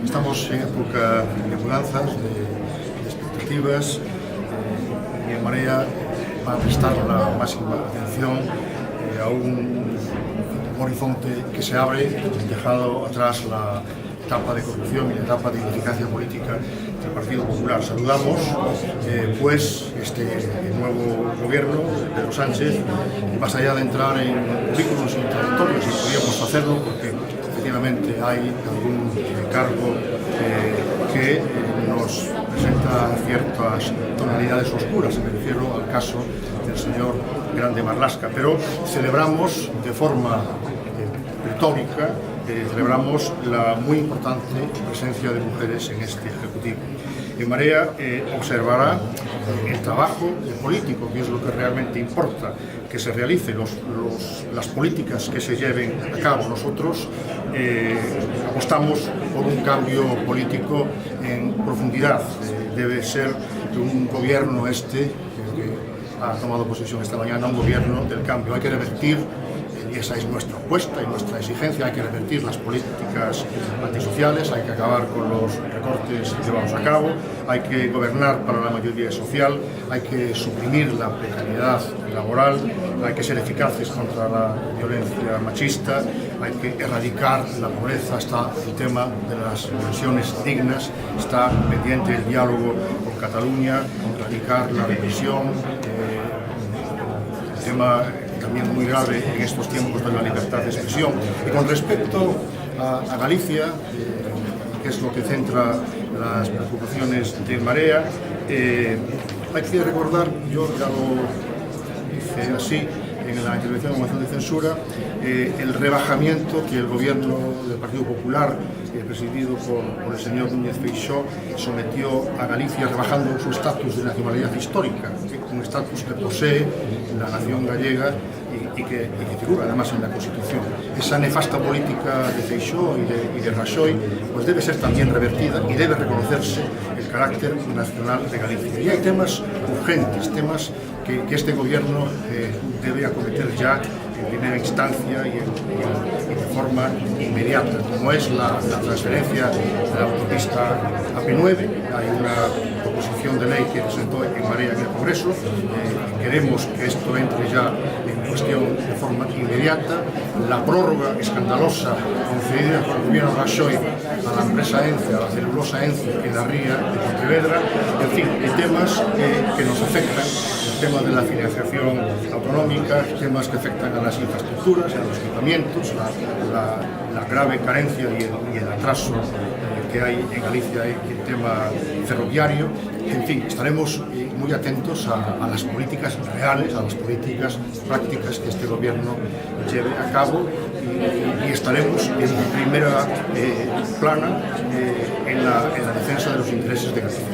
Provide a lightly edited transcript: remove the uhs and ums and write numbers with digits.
Estamos en época de mudanzas, de expectativas, y en Marea va a prestar la máxima atención a un horizonte que se abre, dejado atrás la etapa de corrupción y la etapa de ineficacia política del Partido Popular. Saludamos pues este nuevo gobierno de Pedro Sánchez, más allá de entrar en currículos introductorios, y podríamos hacerlo porque efectivamente hay algún cargo que nos presenta ciertas tonalidades oscuras. Me refiero al caso del señor Grande Marlaska, pero celebramos de forma retórica, celebramos la muy importante presencia de mujeres en este Ejecutivo. En Marea observará el trabajo político, que es lo que realmente importa, que se realicen las políticas que se lleven a cabo. Nosotros apostamos por un cambio político en profundidad. Debe ser un gobierno que ha tomado posesión esta mañana, un gobierno del cambio. Hay que revertir, y esa es nuestra apuesta y nuestra exigencia, hay que revertir las políticas antisociales, hay que acabar con los recortes llevados a cabo, hay que gobernar para la mayoría social, hay que suprimir la precariedad laboral, hay que ser eficaces contra la violencia machista, hay que erradicar la pobreza. Está el tema de las pensiones dignas, está pendiente el diálogo con Cataluña, erradicar la represión, el tema también muy grave en estos tiempos de la libertad de expresión. Y con respecto a Galicia, que es lo que centra las preocupaciones de Marea, hay que recordar, yo ya lo hice así en la intervención de la moción de censura, el rebajamiento que el gobierno del Partido Popular, presidido por el señor Núñez Feixóo, sometió a Galicia, rebajando su estatus de nacionalidad histórica, un estatus que posee la nación gallega y que figura además en la Constitución. Esa nefasta política de Feixóo y de Rajoy pues debe ser también revertida y debe reconocerse el carácter nacional de Galicia. Y hay temas urgentes, temas que este gobierno debe acometer ya en primera instancia y de forma inmediata, como es la transferencia de la autopista AP9. Hay una proposición de ley que presentó en Marea en el Congreso. Queremos que esto entre ya en cuestión de forma inmediata. La prórroga escandalosa concedida por el gobierno Rajoy a la empresa ENCE, a la celulosa ENCE en la ría de Pontevedra. En fin, hay temas que nos afectan, el tema de la financiación autonómica, temas que afectan a las infraestructuras, a los equipamientos, la grave carencia y el atraso que hay en Galicia en el tema ferroviario. En fin, estaremos muy atentos a las políticas reales, a las políticas prácticas que este gobierno lleve a cabo, y estaremos en primera plana en la defensa de los intereses de Galicia.